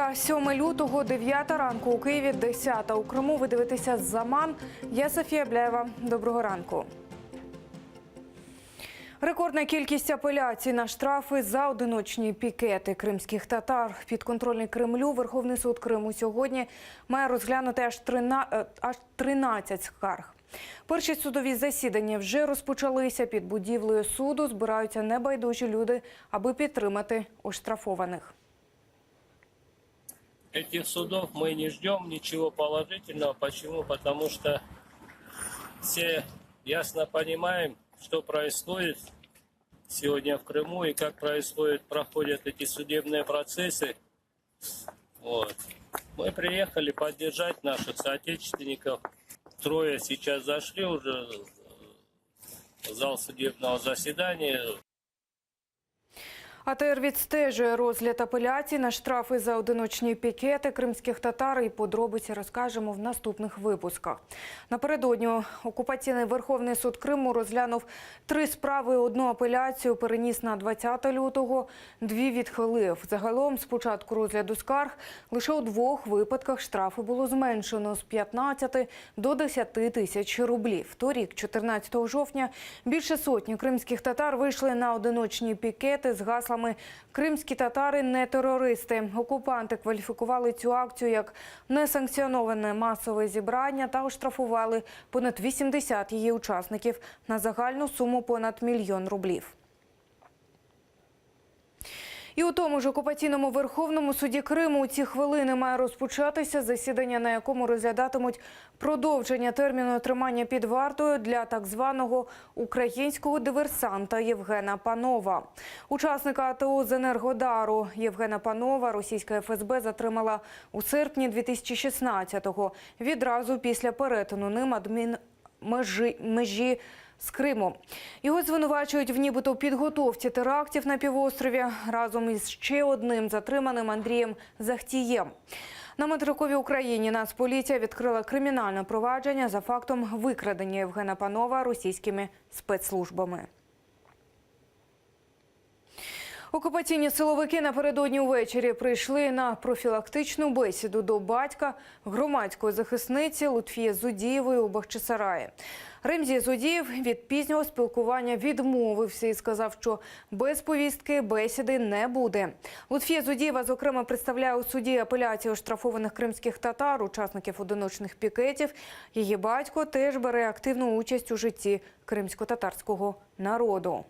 Субота, 7 лютого, 9 ранку у Києві, 10 у Криму. Ви дивитеся «Заман». Я Софія Бляєва. Доброго ранку. Рекордна кількість апеляцій на штрафи за одиночні пікети кримських татар. Підконтрольний Кремлю Верховний суд Криму сьогодні має розглянути аж 13 скарг. Перші судові засідання вже розпочалися. Під будівлею суду збираються небайдужі люди, аби підтримати оштрафованих. Этих судов мы не ждем ничего положительного. Почему? Потому что все ясно понимаем, что происходит сегодня в Крыму и как проходят эти судебные процессы. Вот. Мы приехали поддержать наших соотечественников. Трое сейчас зашли уже в зал судебного заседания. АТР відстежує розгляд апеляцій на штрафи за одиночні пікети кримських татар, і подробиці розкажемо в наступних випусках. Напередодні окупаційний Верховний суд Криму розглянув 3 справи, 1 апеляцію переніс на 20 лютого, 2 відхилив. Загалом з початку розгляду скарг лише у 2 випадках штрафи було зменшено з 15 до 10 тисяч рублів. Торік, 14 жовтня, більше сотні кримських татар вийшли на одиночні пікети з гаслами «Кримські татари не терористи». Окупанти кваліфікували цю акцію як несанкціоноване масове зібрання та оштрафували понад 80 її учасників на загальну суму понад 1 мільйон рублів. І у тому ж окупаційному Верховному суді Криму у ці хвилини має розпочатися засідання, на якому розглядатимуть продовження терміну тримання під вартою для так званого українського диверсанта Євгена Панова. Учасника АТО з Енергодару Євгена Панова російська ФСБ затримала у серпні 2016-го, відразу після перетину ним адмінмежі з Криму. Його звинувачують в нібито підготовці терактів на півострові разом із ще одним затриманим Андрієм Захтієм. На материковій Україні Нацполіція відкрила кримінальне провадження за фактом викрадення Євгена Панова російськими спецслужбами. Окупаційні силовики напередодні увечері прийшли на профілактичну бесіду до батька громадської захисниці Лутфії Зудієвої у Бахчисараї. Ремзій Зудієв від пізнього спілкування відмовився і сказав, що без повістки бесіди не буде. Лутфія Зудієва, зокрема, представляє у суді апеляції оштрафованих кримських татар, учасників одиночних пікетів. Її батько теж бере активну участь у житті кримсько-татарського народу.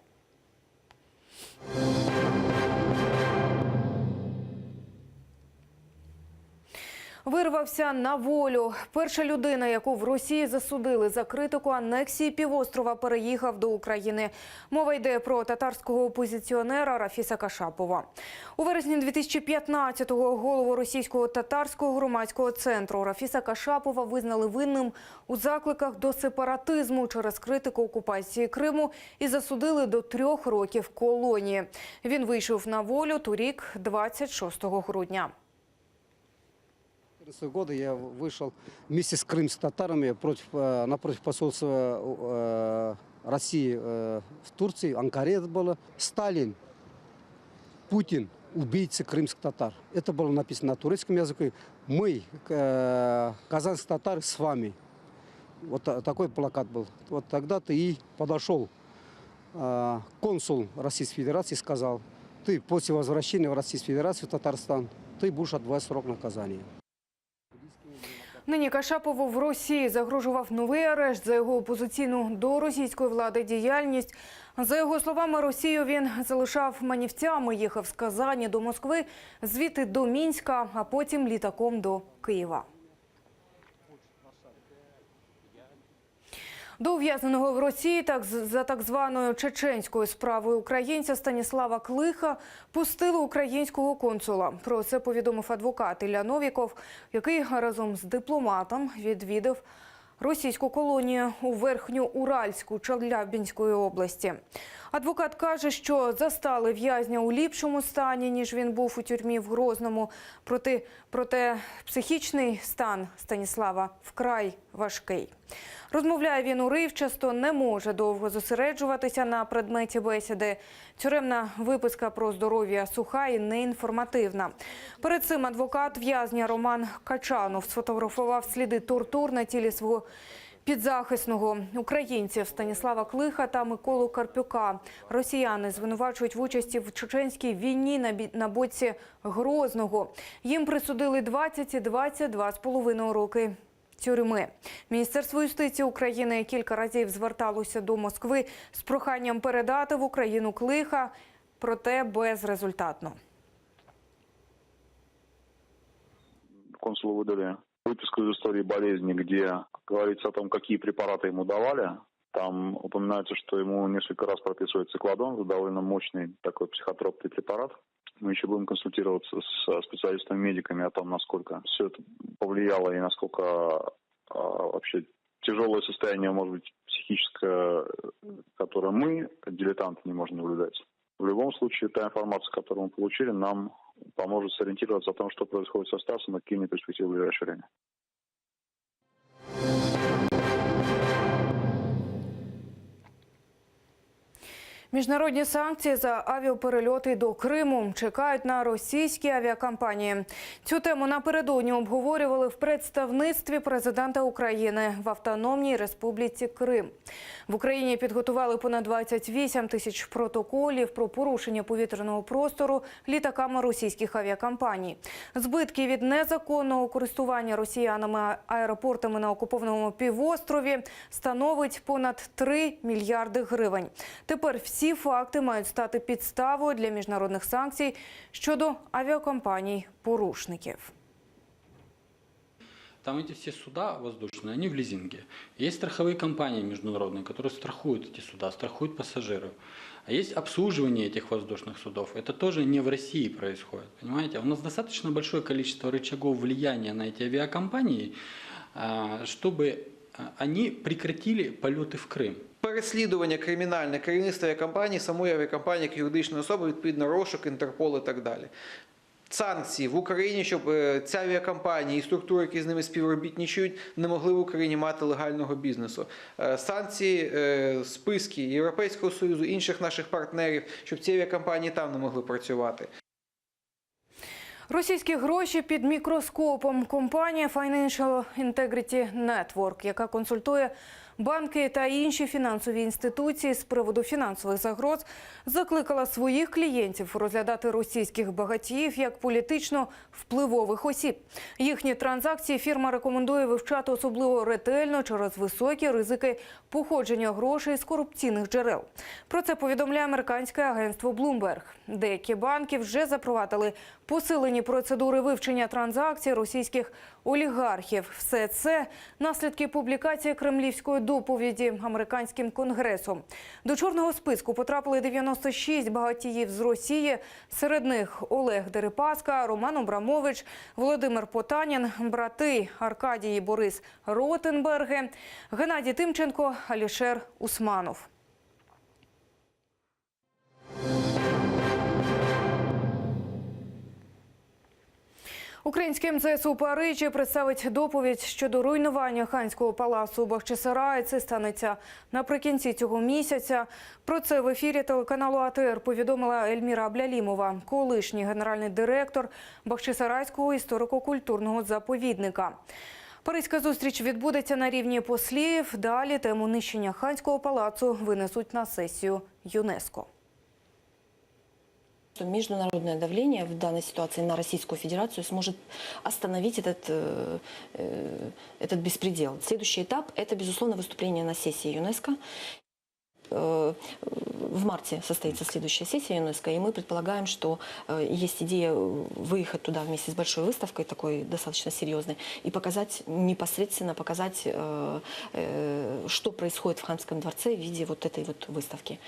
Вирвався на волю. Перша людина, яку в Росії засудили за критику анексії півострова, переїхав до України. Мова йде про татарського опозиціонера Рафіса Кашапова. У вересні 2015-го голову російського татарського громадського центру Рафіса Кашапова визнали винним у закликах до сепаратизму через критику окупації Криму і засудили до 3 років колонії. Він вийшов на волю торік, 26 грудня. Года я вышел вместе с крымскими татарами напротив посольства России в Турции, Анкаре это было. Сталин, Путин, убийцы крымских татар. Это было написано на турецком языке. Мы, казанские татары, с вами. Вот такой плакат был. Вот тогда-то и подошел консул Российской Федерации и сказал: ты после возвращения в Российскую Федерацию, в Татарстан, ты будешь отбывать срок наказания. Нині Кашапову в Росії загрожував новий арешт за його опозиційну до російської влади діяльність. За його словами, Росію він залишав манівцями, їхав з Казані до Москви, звідти до Мінська, а потім літаком до Києва. До ув'язненого в Росії за так званою чеченською справою українця Станіслава Клиха пустили українського консула. Про це повідомив адвокат Ілля Новіков, який разом з дипломатом відвідав російську колонію у Верхньоуральську Челябінської області. Адвокат каже, що застали в'язня у ліпшому стані, ніж він був у тюрмі в Грозному. Проте психічний стан Станіслава вкрай важкий. Розмовляє він уривчасто, не може довго зосереджуватися на предметі бесіди. Тюремна виписка про здоров'я суха і неінформативна. Перед цим адвокат в'язня Роман Качанов сфотографував сліди тортур на тілі свого підзахисного. Українців Станіслава Клиха та Миколу Карпюка росіяни звинувачують в участі в чеченській війні на боці Грозного. Їм присудили 20 і 22,5 роки тюрми. Міністерство юстиції України кілька разів зверталося до Москви з проханням передати в Україну Клиха, проте безрезультатно. Консулу выдали выписку из истории болезни, где говорится о том, какие препараты ему давали. Там упоминается, что ему несколько раз прописывают циклодон, это довольно мощный такой психотропный препарат. Мы еще будем консультироваться с специалистами-медиками о том, насколько все это повлияло и насколько вообще тяжелое состояние, может быть, психическое, которое мы, как дилетанты, не можем наблюдать. В любом случае, та информация, которую мы получили, нам поможет сориентироваться о том, что происходит со Стасом и какие у него перспективы в ближайшее время. Міжнародні санкції за авіаперельоти до Криму чекають на російські авіакомпанії. Цю тему напередодні обговорювали в представництві президента України в Автономній Республіці Крим. В Україні підготували понад 28 тисяч протоколів про порушення повітряного простору літаками російських авіакомпаній. Збитки від незаконного користування росіянами аеропортами на окупованому півострові становить понад 3 мільярди гривень. Тепер всі факти мають стати підставою для міжнародних санкцій щодо авіакомпаній-порушників. Там эти все суда воздушные, они в лизинге. Есть страховые компании международные, которые страхуют эти суда, страхуют пассажиров. А есть обслуживание этих воздушных судов. Это тоже не в России происходит, понимаете? У нас достаточно большое количество рычагов влияния на эти авиакомпании, чтобы они прекратили полеты в Крым. Переслідування кримінальне керівництва авіакомпанії, самої авіакомпанії як юридичної особи, відповідно розшук, Інтерпол і так далі. Санкції в Україні, щоб ця авіакомпанія і структури, які з ними співробітничають, не могли в Україні мати легального бізнесу. Санкції, списки Європейського Союзу, інших наших партнерів, щоб ці авіакомпанії там не могли працювати. Російські гроші під мікроскопом. Компанія Financial Integrity Network, яка консультує банки та інші фінансові інституції з приводу фінансових загроз, закликала своїх клієнтів розглядати російських багатіїв як політично впливових осіб. Їхні транзакції фірма рекомендує вивчати особливо ретельно через високі ризики походження грошей з корупційних джерел. Про це повідомляє американське агентство Bloomberg. Деякі банки вже запровадили посилені процедури вивчення транзакцій російських олігархів. Все це – наслідки публікації кремлівської доповіді американським конгресом. До чорного списку потрапили 96 багатіїв з Росії. Серед них Олег Дерипаска, Роман Абрамович, Володимир Потанін, брати Аркадій і Борис Ротенберги, Геннадій Тимченко, Алішер Усманов. Українське МЗС у Парижі представить доповідь щодо руйнування ханського палацу Бахчисараї. Це станеться наприкінці цього місяця. Про це в ефірі телеканалу АТР повідомила Ельміра Аблялімова, колишній генеральний директор Бахчисарайського історико-культурного заповідника. Паризька зустріч відбудеться на рівні послів. Далі тему нищення ханського палацу винесуть на сесію ЮНЕСКО. Международное давление в данной ситуации на Российскую Федерацию сможет остановить этот беспредел. Следующий этап – это, безусловно, выступление на сессии ЮНЕСКО. В марте состоится следующая сессия ЮНЕСКО, и мы предполагаем, что есть идея выехать туда вместе с большой выставкой, такой достаточно серьезной, и непосредственно показать, что происходит в Ханском дворце в виде вот этой вот выставки.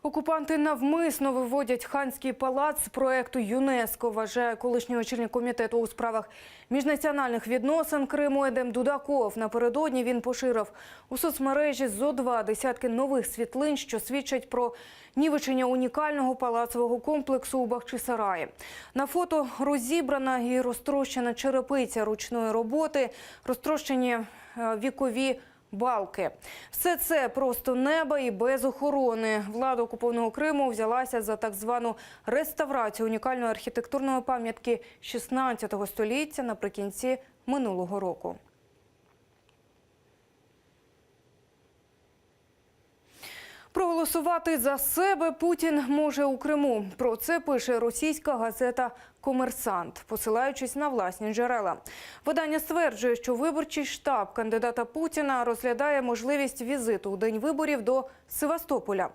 Окупанти навмисно виводять Ханський палац з проекту ЮНЕСКО, вважає колишній очільник комітету у справах міжнаціональних відносин Криму Едем Дудаков. Напередодні він поширив у соцмережі зо 2 десятки нових світлин, що свідчать про нівечення унікального палацового комплексу у Бахчисараї. На фото розібрана і розтрощена черепиця ручної роботи, розтрощені вікові балки. Все це просто неба і без охорони. Влада окупованого Криму взялася за так звану реставрацію унікальної архітектурної пам'ятки 16 століття наприкінці минулого року. Проголосувати за себе Путін може у Криму. Про це пише російська газета «Комерсант», посилаючись на власні джерела. Видання стверджує, що виборчий штаб кандидата Путіна розглядає можливість візиту у день виборів до Севастополя.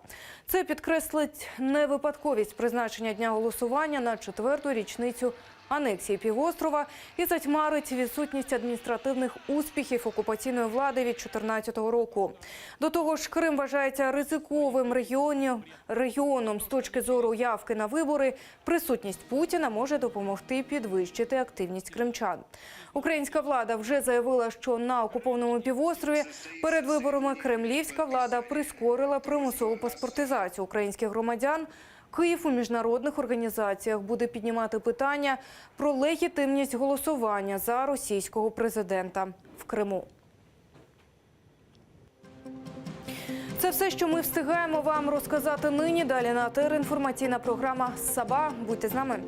Це підкреслить невипадковість призначення дня голосування на 4-ту річницю анексії півострова і затьмарить відсутність адміністративних успіхів окупаційної влади від 2014 року. До того ж, Крим вважається ризиковим регіоном з точки зору явки на вибори. Присутність Путіна може допомогти підвищити активність кримчан. Українська влада вже заявила, що на окупованому півострові перед виборами кремлівська влада прискорила примусову паспортизацію українських громадян. Київ у міжнародних організаціях буде піднімати питання про легітимність голосування за російського президента в Криму. Це все, що ми встигаємо вам розказати нині. Далі на АТР інформаційна програма «Саба». Будьте з нами.